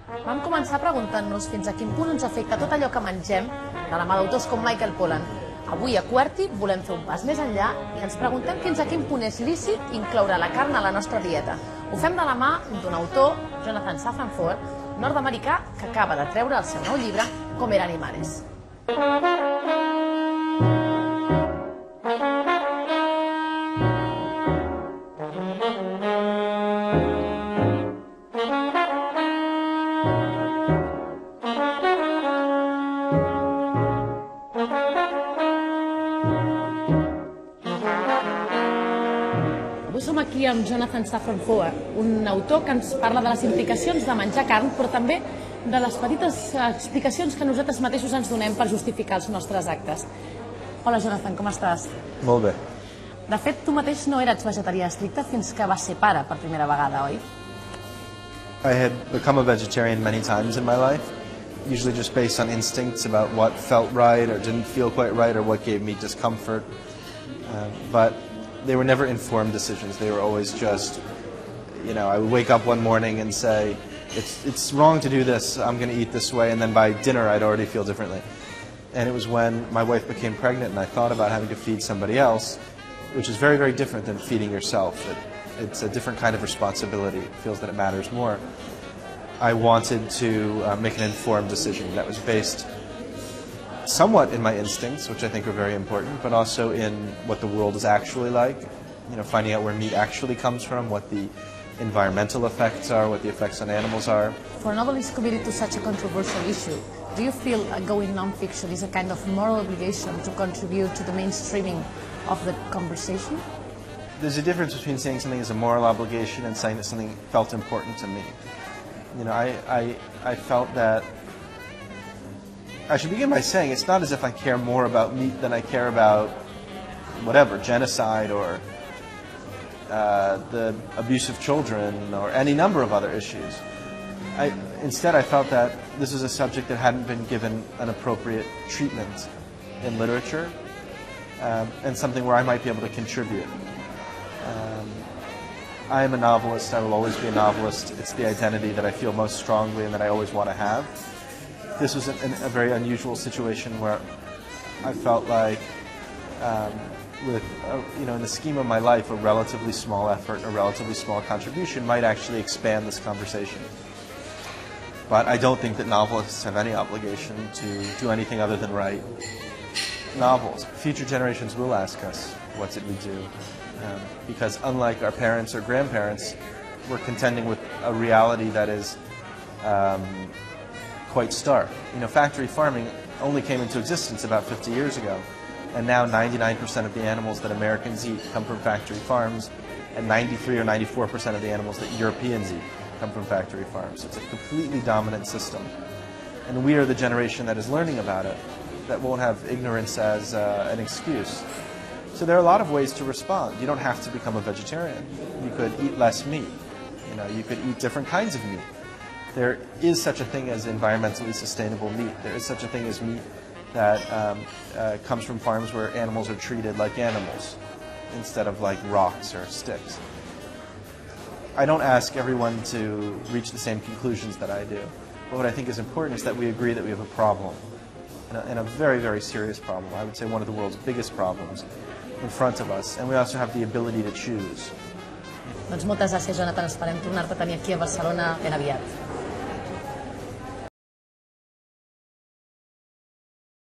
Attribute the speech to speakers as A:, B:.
A: Vam començar preguntant-nos fins a quin punt ens afecta tot allò que mengem, de la mà d'autors com Michael Pollan. Avui a Qwerty volem fer un pas més enllà i ens preguntem fins a quin punt és lícit incloure la carn a la nostra dieta. Ho fem de la mà d'un autor, Jonathan Foer, nord-americà, que acaba de treure el seu nou llibre, Comer animales. Avui som aquí amb Jonathan Foer, un autor que ens parla de les implicacions de menjar carn, però també de les petites explicacions que nosaltres mateixos ens donem per justificar els nostres actes. Hola, Jonathan, com estàs?
B: Molt bé.
A: De fet, tu mateix no eres vegetarià estricte fins que vas ser pare per primera vegada, oi?
B: I had become a vegetarian many times in my life, usually just based on instincts about what felt right or didn't feel quite right or what gave me discomfort. But they were never informed decisions. They were always just, I would wake up one morning and say, it's wrong to do this, I'm going to eat this way, and then by dinner I'd already feel differently. And it was when my wife became pregnant and I thought about having to feed somebody else, which is very, very different than feeding yourself. It's a different kind of responsibility. It feels that it matters more. I wanted to make an informed decision that was based somewhat in my instincts, which I think are very important, but also in what the world is actually like, finding out where meat actually comes from, what the environmental effects are, what the effects on animals are.
A: For a novelist committed to such a controversial issue, do you feel going non-fiction is a kind of moral obligation to contribute to the mainstreaming of the conversation?
B: There's a difference between saying something is a moral obligation and saying that something felt important to me. I felt that I should begin by saying it's not as if I care more about meat than I care about whatever, genocide or the abuse of children or any number of other issues. Instead, I felt that this is a subject that hadn't been given an appropriate treatment in literature and something where I might be able to contribute. I am a novelist. I will always be a novelist. It's the identity that I feel most strongly and that I always want to have. This was a very unusual situation where I felt like, in the scheme of my life, a relatively small effort, a relatively small contribution might actually expand this conversation. But I don't think that novelists have any obligation to do anything other than write novels. Future generations will ask us, what did we do? Because unlike our parents or grandparents, we're contending with a reality that is quite stark. Factory farming only came into existence about 50 years ago, and now 99% of the animals that Americans eat come from factory farms, and 93 or 94% of the animals that Europeans eat come from factory farms. It's a completely dominant system, and we are the generation that is learning about it, that won't have ignorance as an excuse. So there are a lot of ways to respond. You don't have to become a vegetarian. You could eat less meat. You could eat different kinds of meat. There is such a thing as environmentally sustainable meat. There is such a thing as meat that comes from farms where animals are treated like animals instead of like rocks or sticks. I don't ask everyone to reach the same conclusions that I do. But what I think is important is that we agree that we have a problem, and a very, very serious problem. I would say one of the world's biggest problems in front of us, and we also have the ability to choose.
A: Doncs moltes gràcies, Jonathan. Esperem tornar-te a tenir aquí a Barcelona ben aviat.